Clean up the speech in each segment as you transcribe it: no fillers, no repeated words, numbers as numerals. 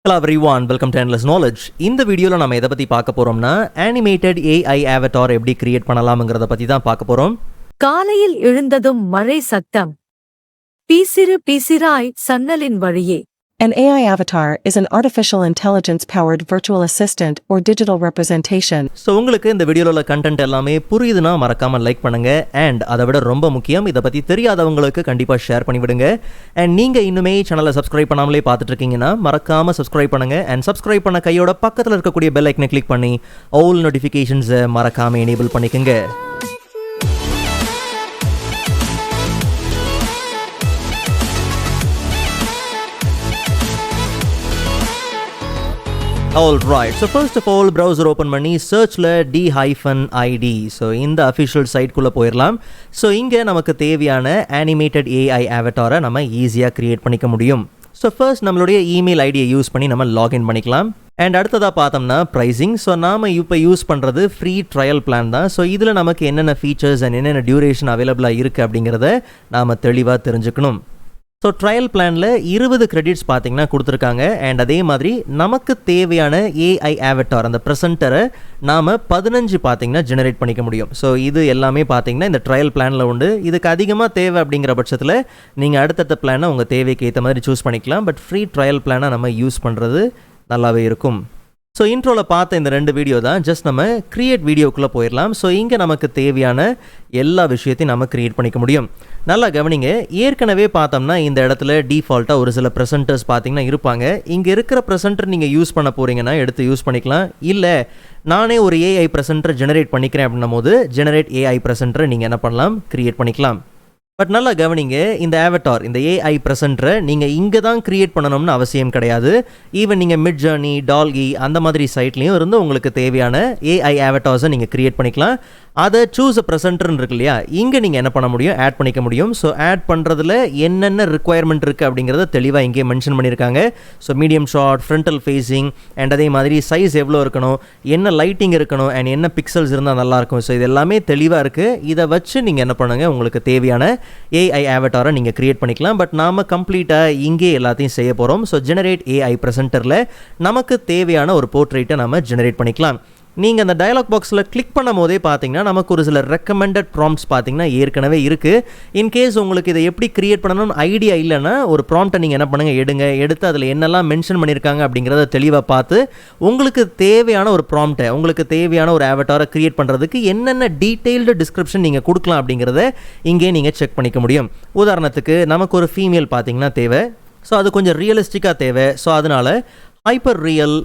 Hello everyone, welcome to Endless Knowledge. இந்த வீடியோல நம்ம எதை பத்தி பார்க்க போறோம்னா animated AI avatar எப்படி கிரியேட் பண்ணலாம்ங்கறத பத்தி தான் பார்க்க போறோம். காலையில் எழுந்ததும் மழை சத்தம். பீசிறு பீசிராய் சன்னலின் வழியே. An AI avatar is an artificial intelligence-powered virtual assistant or digital representation. So உங்களுக்கு இந்த வீடியோல உள்ள கண்டென்ட் எல்லாமே புரியுதுனா மறக்காம லைக் பண்ணுங்க and அதை விட ரொம்ப முக்கியம் இத பத்தி தெரியாதவங்களுக்கு கண்டிப்பா ஷேர் பண்ணி விடுங்க. and நீங்க இன்னுமே சேனலை சப்ஸ்கிரைப் பண்ணாமலே பார்த்துட்டு இருக்கீங்கன்னா மறக்காம சப்ஸ்கிரைப் பண்ணுங்க and சப்ஸ்கிரைப் பண்ண கையோட பக்கத்துல இருக்கக்கூடிய பெல் ஐக்கனை கிளிக் பண்ணி all notifications மறக்காம எனேபிள் பண்ணிக்கங்க. Alright, so first of all browser open பண்ணி searchல D-ID so இந்த official site குள்ள போயிரலாம். so இங்க நமக்கு தேவையான animated AI avatar நம்ம ஈஸியா கிரியேட் பண்ணிக்க முடியும். so first நம்மளுடைய email ஐடியை யூஸ் பண்ணி நம்ம login பண்ணிக்கலாம். and அடுத்ததா பார்த்தோம்னா pricing. so நாம இப்போ யூஸ் பண்றது free trial plan தான். so இதுல நமக்கு என்னென்ன features and என்னென்ன duration available இருக்கு அப்படிங்கறத நாம தெளிவா தெரிஞ்சுக்கணும். ஸோ ட்ரையல் பிளானில் 20 கிரெடிட்ஸ் பார்த்தீங்கன்னா கொடுத்துருக்காங்க. அண்ட் அதே மாதிரி நமக்கு தேவையான ஏஐ ஆவட்டார் அந்த ப்ரெசென்டரை நாம் 15 பார்த்தீங்கன்னா ஜெனரேட் பண்ணிக்க முடியும். ஸோ இது எல்லாமே பார்த்தீங்கன்னா இந்த ட்ரையல் பிளானில் உண்டு. இதுக்கு அதிகமாக தேவை அப்படிங்கிற பட்சத்தில் நீங்கள் அடுத்தடுத்த பிளானை உங்கள் தேவைக்கு ஏற்ற மாதிரி சூஸ் பண்ணிக்கலாம். பட் ஃப்ரீ ட்ரையல் பிளானை நம்ம யூஸ் பண்ணுறது நல்லாவே இருக்கும். ஸோ இன்ட்ரோவில் பார்த்த இந்த 2 வீடியோ தான். ஜஸ்ட் நம்ம கிரியேட் வீடியோக்குள்ளே போயிடலாம். ஸோ இங்கே நமக்கு தேவையான எல்லா விஷயத்தையும் நம்ம கிரியேட் பண்ணிக்க முடியும். நல்லா கவனிங்க, ஏற்கனவே பார்த்தோம்னா இந்த இடத்துல டிஃபால்ட்டாக ஒரு சில ப்ரெசென்டர்ஸ் பார்த்தீங்கன்னா இருப்பாங்க. இங்கே இருக்கிற ப்ரெசென்டர் நீங்கள் யூஸ் பண்ண போகிறீங்கன்னா எடுத்து யூஸ் பண்ணிக்கலாம். இல்லை நானே ஒரு ஏஐ ப்ரெசென்டர் ஜெனரேட் பண்ணிக்கிறேன் அப்படின்னும் போது ஜெனரேட் ஏஐ ப்ரெசென்டரை நீங்கள் என்ன பண்ணலாம், கிரியேட் பண்ணிக்கலாம். பட் நல்லா கவனிங்க, இந்த ஆவட்டார் இந்த ஏஐ ப்ரெசென்டரை நீங்கள் இங்கே தான் கிரியேட் பண்ணணும்னு அவசியம் கிடையாது. ஈவன் நீங்கள் Midjourney, Dall E அந்த மாதிரி சைட்லேயும் இருந்து உங்களுக்கு தேவையான ஏஐ ஆவட்டார்ஸை நீங்கள் கிரியேட் பண்ணிக்கலாம். அதை சூஸ் அ ப்ரெசென்டர்னு இருக்கு இல்லையா, இங்கே நீங்கள் என்ன பண்ண முடியும், ஆட் பண்ணிக்க முடியும். ஸோ ஆட் பண்ணுறதுல என்னென்ன ரிக்குவயர்மெண்ட் இருக்குது அப்படிங்கிறத தெளிவாக இங்கே மென்ஷன் பண்ணியிருக்காங்க. So medium short, frontal facing and அதே மாதிரி சைஸ் எவ்வளோ இருக்கணும், என்ன லைட்டிங் இருக்கணும் அண்ட் என்ன பிக்சல்ஸ் இருந்தால் நல்லாயிருக்கும். ஸோ இது எல்லாமே தெளிவாக இருக்குது. இதை வச்சு நீங்கள் என்ன பண்ணுங்கள், உங்களுக்கு தேவையான ஏஐ ஆவட்டாரை நீங்கள் கிரியேட் பண்ணிக்கலாம். பட் நாம் கம்ப்ளீட்டாக இங்கே எல்லாத்தையும் செய்ய போகிறோம். ஸோ ஜெனரேட் ஏஐ ப்ரெசென்டரில் நமக்கு தேவையான ஒரு போர்ட்ரேட்டை நம்ம ஜெனரேட் பண்ணிக்கலாம். நீங்கள் அந்த டயலாக் பாக்ஸில் கிளிக் பண்ணும் போதே பார்த்தீங்கன்னா நமக்கு ஒரு சில ரெக்கமெண்டட் ப்ராம்ப்ட்ஸ் பார்த்தீங்கன்னா ஏற்கனவே இருக்குது. இன்கேஸ் உங்களுக்கு இதை எப்படி கிரியேட் பண்ணணும்னு ஐடியா இல்லைன்னா ஒரு ப்ராம்ப்டை நீங்கள் என்ன பண்ணுங்கள், எடுத்து அதில் என்னெல்லாம் மென்ஷன் பண்ணியிருக்காங்க அப்படிங்கிறத தெளிவாக பார்த்து உங்களுக்கு தேவையான ஒரு ப்ராம்ப்டை, உங்களுக்கு தேவையான ஒரு ஆவட்டாரை கிரியேட் பண்ணுறதுக்கு என்னென்ன டீட்டெயில்டு டிஸ்கிரிப்ஷன் நீங்கள் கொடுக்கலாம் அப்படிங்கிறத இங்கே நீங்கள் செக் பண்ணிக்க முடியும். உதாரணத்துக்கு நமக்கு ஒரு ஃபீமேல் பார்த்தீங்கன்னா தேவை. ஸோ அது கொஞ்சம் ரியலிஸ்டிக்காக தேவை. ஸோ அதனால் ஹைப்பர் ரியல்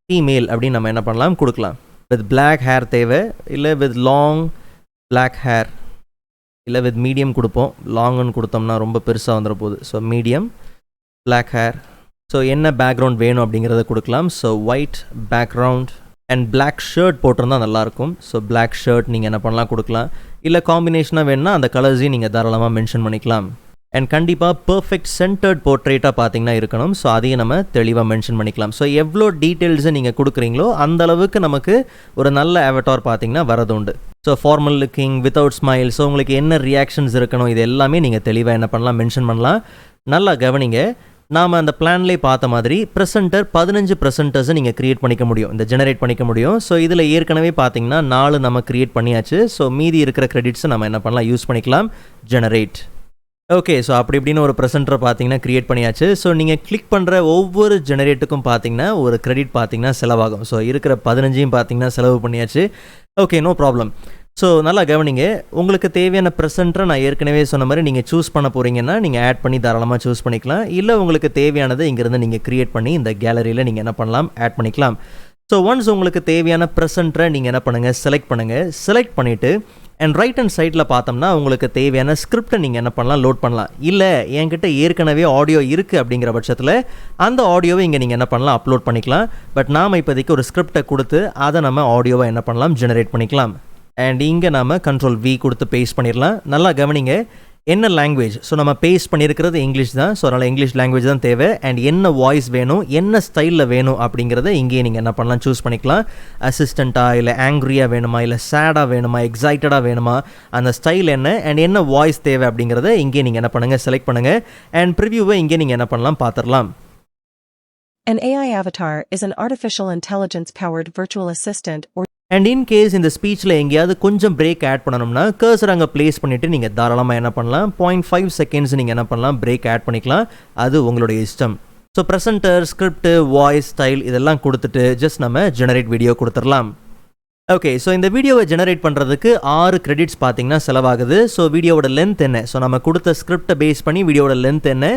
ஃபீமேல் அப்படின்னு நம்ம என்ன பண்ணலாம், கொடுக்கலாம். வித் பிளாக் ஹேர் தேவை, இல்லை வித் லாங் பிளாக் ஹேர், இல்லை வித் மீடியம் கொடுப்போம். லாங்குன்னு கொடுத்தோம்னா ரொம்ப பெருசாக வந்துட போகுது. So medium black hair. So என்ன பேக்ரவுண்ட் வேணும் அப்படிங்கிறத கொடுக்கலாம். So white background and black shirt போட்டிருந்தால் நல்லாயிருக்கும். ஸோ பிளாக் ஷர்ட் நீங்கள் என்ன பண்ணலாம், கொடுக்கலாம். இல்லை காம்பினேஷனாக வேணுன்னா அந்த கலர்ஸையும் நீங்கள் தாராளமாக மென்ஷன் பண்ணிக்கலாம். அண்ட் கண்டிப்பாக பர்ஃபெக்ட் சென்டர்ட் போர்ட்ரேட்டாக பார்த்தீங்கன்னா இருக்கணும். ஸோ அதையும் நம்ம தெளிவாக மென்ஷன் பண்ணிக்கலாம். ஸோ எவ்வளோ டீட்டெயில்ஸை நீங்கள் கொடுக்குறீங்களோ அந்த அளவுக்கு நமக்கு ஒரு நல்ல ஆவட்டார் பார்த்தீங்கன்னா வரது உண்டு. So formal looking, without smile, so உங்களுக்கு என்ன ரியாக்ஷன்ஸ் இருக்கணும் இது எல்லாமே நீங்கள் தெளிவாக என்ன பண்ணலாம், மென்ஷன் பண்ணலாம். நல்லா கவனிங்க, நாம் அந்த பிளான்லேயே பார்த்த மாதிரி ப்ரெசென்டர் 15 ப்ரெசென்டர்ஸை நீங்கள் க்ரியேட் பண்ணிக்க முடியும், இந்த ஜெனரேட் பண்ணிக்க முடியும். ஸோ இதில் ஏற்கனவே பார்த்தீங்கன்னா 4 நம்ம க்ரியேட் பண்ணியாச்சு. ஸோ மீதி இருக்கிற கிரெடிட்ஸை நம்ம என்ன பண்ணலாம், யூஸ் பண்ணிக்கலாம், ஜெனரேட். ஓகே, ஸோ அப்படி இப்படின்னு ஒரு ப்ரெசென்டரை பார்த்தீங்கன்னா க்ரியேட் பண்ணியாச்சு. ஸோ நீங்கள் கிளிக் பண்ணுற ஒவ்வொரு ஜெனரேட்டுக்கும் பார்த்தீங்கன்னா ஒரு கிரெடிட் பார்த்தீங்கன்னா செலவாகும். ஸோ இருக்கிற 15ஐயும் பார்த்தீங்கன்னா செலவு பண்ணியாச்சு. Okay, no problem. ஸோ நல்லா கவனிங்க, உங்களுக்கு தேவையான ப்ரெசென்டரை நான் ஏற்கனவே சொன்ன மாதிரி நீங்கள் சூஸ் பண்ண போகிறீங்கன்னா நீங்கள் ஆட் பண்ணி தாராளமாக சூஸ் பண்ணிக்கலாம். இல்லை உங்களுக்கு தேவையானதை இங்கேருந்து நீங்கள் க்ரியேட் பண்ணி இந்த கேலரியில் நீங்கள் என்ன பண்ணலாம், ஆட் பண்ணிக்கலாம். ஸோ ஒன்ஸ் உங்களுக்கு தேவையான ப்ரெசென்டரை நீங்கள் என்ன பண்ணுங்கள், செலக்ட் பண்ணுங்கள். செலக்ட் பண்ணிவிட்டு அண்ட் ரைட் ஹேண்ட் சைடில் பார்த்தோம்னா உங்களுக்கு தேவையான ஸ்கிரிப்டை நீங்கள் என்ன பண்ணலாம், லோட் பண்ணலாம். இல்லை என்கிட்ட ஏற்கனவே ஆடியோ இருக்குது அப்படிங்கிற பட்சத்தில் அந்த ஆடியோவை இங்கே நீங்கள் என்ன பண்ணலாம், அப்லோட் பண்ணிக்கலாம். பட் நாம் இப்போதைக்கு ஒரு ஸ்கிரிப்டை கொடுத்து அதை நம்ம ஆடியோவை என்ன பண்ணலாம், ஜெனரேட் பண்ணிக்கலாம். அண்ட் இங்கே நாம் Ctrl+V கொடுத்து பேஸ்ட் பண்ணிடலாம். நல்லா கவனிங்க, என்ன லாங்குவேஜ், ஸோ நம்ம பேஸ்ட் பண்ணியிருக்கிறது இங்கிலீஷ் தான். ஸோ அதனால் இங்கிலீஷ் லாங்குவேஜ் தான் தேவை. அண்ட் என்ன வாய்ஸ் வேணும், என்ன ஸ்டைலில் வேணும் அப்படிங்கிறத இங்கேயே நீங்கள் என்ன பண்ணலாம், சூஸ் பண்ணிக்கலாம். அசிஸ்டண்ட்டாக, இல்லை ஆங்க்ரியாக வேணுமா, இல்லை சேடாக வேணுமா, எக்ஸைட்டடாக வேணுமா, அந்த ஸ்டைல் என்ன அண்ட் என்ன வாய்ஸ் தேவை அப்படிங்கிறத இங்கே நீங்கள் என்ன பண்ணுங்கள், செலக்ட் பண்ணுங்கள். அண்ட் ப்ரிவியூவை இங்கே நீங்கள் என்ன பண்ணலாம், பார்த்துடலாம். An AI avatar is an artificial intelligence-powered virtual assistant or and in case இந்த ஸ்பீச்சில் எங்கேயாவது கொஞ்சம் பிரேக் ஆட் பண்ணணும்னா கர்சர் அங்கே ப்ளேஸ் பண்ணிவிட்டு நீங்கள் தாராளமாக என்ன பண்ணலாம் 0.5 செகண்ட்ஸ் நீங்கள் என்ன பண்ணலாம் பிரேக் ஆட் பண்ணிக்கலாம். அது உங்களுடைய இஷ்டம். So presenter, script, voice, style இதெல்லாம் கொடுத்துட்டு ஜஸ்ட் நம்ம ஜெனரேட் வீடியோ கொடுத்துடலாம். ஓகே, ஸோ இந்த வீடியோவை ஜெனரேட் பண்ணுறதுக்கு 6 கிரெடிட்ஸ் பார்த்தீங்கன்னா செலவாகுது. ஸோ வீடியோவோட லென்த் என்ன, ஸோ நம்ம கொடுத்த ஸ்கிரிப்டை பேஸ் பண்ணி வீடியோவோட லென்த் என்ன,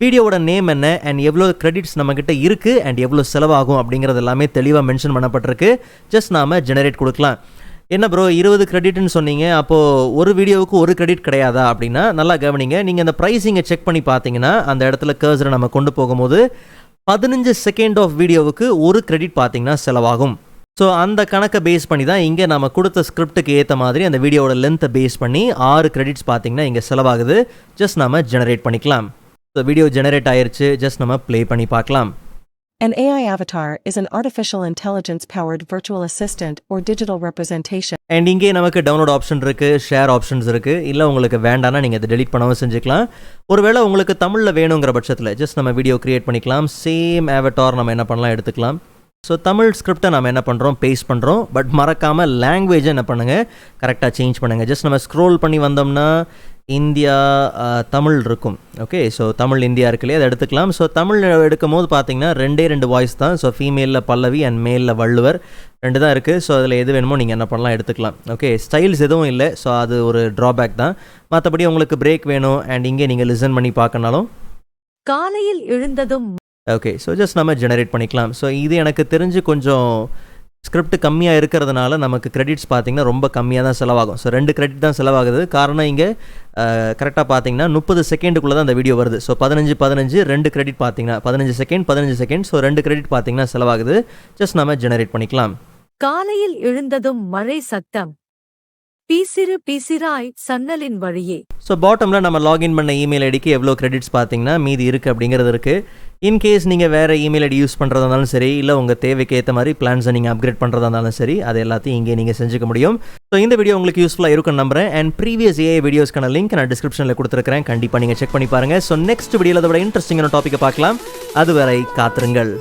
வீடியோவோட நேம் என்ன, அண்ட் எவ்வளோ கிரெடிட்ஸ் நம்மக்கிட்ட இருக்குது அண்ட் எவ்வளோ செலவாகும் அப்படிங்கிறது எல்லாமே தெளிவாக மென்ஷன் பண்ணப்பட்டிருக்கு. ஜஸ்ட் நாம் ஜெனரேட் கொடுக்கலாம். என்ன ப்ரோ 20 கிரெடிட்னு சொன்னீங்க, அப்போது ஒரு வீடியோவுக்கு ஒரு கிரெடிட் கிடையாதா அப்படின்னா நல்லா கவனிங்க. நீங்கள் அந்த ப்ரைஸிங்கை செக் பண்ணி பார்த்தீங்கன்னா அந்த இடத்துல கர்சரை நம்ம கொண்டு போகும்போது 15 செகண்ட் ஆஃப் வீடியோவுக்கு ஒரு கிரெடிட் பார்த்தீங்கன்னா செலவாகும். ஸோ அந்த கணக்கை பேஸ் பண்ணி தான் இங்கே நம்ம கொடுத்த ஸ்கிரிப்டுக்கு ஏற்ற மாதிரி அந்த வீடியோவோட லென்த்தை பேஸ் பண்ணி 6 கிரெடிட்ஸ் பார்த்தீங்கன்னா இங்கே செலவாகுது. ஜஸ்ட் நம்ம ஜெனரேட் பண்ணிக்கலாம். ஸோ வீடியோ ஜெனரேட் ஆயிருச்சு. ஜஸ்ட் நம்ம ப்ளே பண்ணி பார்க்கலாம். an AI avatar is an artificial intelligence-powered virtual assistant or digital representation. And இங்கே நமக்கு டவுன்லோட் ஆப்ஷன் இருக்குது, ஷேர் ஆப்ஷன்ஸ் இருக்குது. இல்லை உங்களுக்கு வேண்டாம்னா நீங்கள் அதை டெலிட் பண்ணவும் செஞ்சுக்கலாம். ஒருவேளை உங்களுக்கு தமிழில் வேணுங்கிற பட்சத்தில் ஜஸ்ட் நம்ம வீடியோ க்ரியேட் பண்ணிக்கலாம். சேம் avatar நம்ம என்ன பண்ணலாம் எடுத்துக்கலாம். ஸோ தமிழ் ஸ்கிரிப்டை நம்ம என்ன பண்ணுறோம் பேஸ்ட் பண்ணுறோம். பட் மறக்காமல் லாங்குவேஜை என்ன பண்ணுங்கள் கரெக்டாக சேஞ்ச் பண்ணுங்கள். ஜஸ்ட் நம்ம ஸ்க்ரோல் பண்ணி வந்தோம்னா இந்தியா தமிழ் இருக்கும். ஓகே, ஸோ தமிழ் இந்தியா இருக்குல்லையே அதை எடுத்துக்கலாம். ஸோ தமிழ் எடுக்கும் போது பார்த்தீங்கன்னா 2 வாய்ஸ் தான். ஸோ ஃபீமேலில் பல்லவி அண்ட் மேலில் வள்ளுவர் 2 தான் இருக்குது. ஸோ அதில் எது வேணுமோ நீங்கள் என்ன பண்ணலாம் எடுத்துக்கலாம். ஓகே, ஸ்டைல்ஸ் எதுவும் இல்லை. ஸோ அது ஒரு ட்ராபேக் தான். மற்றபடி உங்களுக்கு பிரேக் வேணும் அண்ட் இங்கே நீங்கள் லிசன் பண்ணி பார்க்கனாலும் காலையில் எழுந்ததும் ஓகே, ஸோ ஜஸ்ட் நம்ம ஜெனரேட் பண்ணிக்கலாம். ஸோ இது எனக்கு தெரிஞ்சு கொஞ்சம் ஸ்கிரிப்ட் கம்மியாக இருக்கிறதுனால நமக்கு கிரெடிட்ஸ் பார்த்தீங்கன்னா ரொம்ப கம்மியாக தான் செலவாகும். ஸோ 2 கிரெடிட் தான் செலவாகுது. காரணம் இங்கே கரெக்டாக பார்த்தீங்கன்னா 30 செகண்டுக்குள்ளே தான் அந்த வீடியோ வருது. ஸோ 15 2 கிரெடிட் பார்த்தீங்கன்னா 15 செகண்ட். ஸோ 2 கிரெடிட் பார்த்தீங்கன்னா செலவாகுது. ஜஸ்ட் நம்ம ஜெனரேட் பண்ணிக்கலாம். காலையில் எழுந்ததும் மழை சத்தம் பீசிறு பீசிறாய் சன்னலின் வழியே. ஸோ பாட்டமில் நம்ம லாகின் பண்ண இமெயில் ஐடிக்கு எவ்வளோ கிரெடிட்ஸ் பார்த்தீங்கன்னா மீதி இருக்குது அப்படிங்கிறது இருக்குது. இன்கேஸ் நீங்கள் வேறு இமெயில் ஐடி யூஸ் பண்ணுறதா இருந்தாலும் சரி, இல்லை உங்கள் தேவைக்கு ஏற்ற மாதிரி பிளான்ஸை நீங்கள் அப்கிரேட் பண்ணுறதா இருந்தாலும் சரி, அது எல்லாத்தையும் இங்கே நீங்கள் செஞ்சுக்க முடியும். ஸோ இந்த வீடியோ உங்களுக்கு யூஸ்ஃபுல்லாக இருக்குன்னு நம்புறேன். அண்ட் ப்ரீவியஸ் ஏஐ வீடியோஸ்க்கான லிங்க் நான் டிஸ்கிரிப்ஷனில் கொடுத்துருக்கிறேன். கண்டிப்பாக நீங்கள் செக் பண்ணி பாருங்கள். ஸோ நெக்ஸ்ட் வீடியோவில் அதோட இன்ட்ரெஸ்டிங்கான டாப்பிக்கை பார்க்கலாம். அதுவரை காத்திருங்கள்.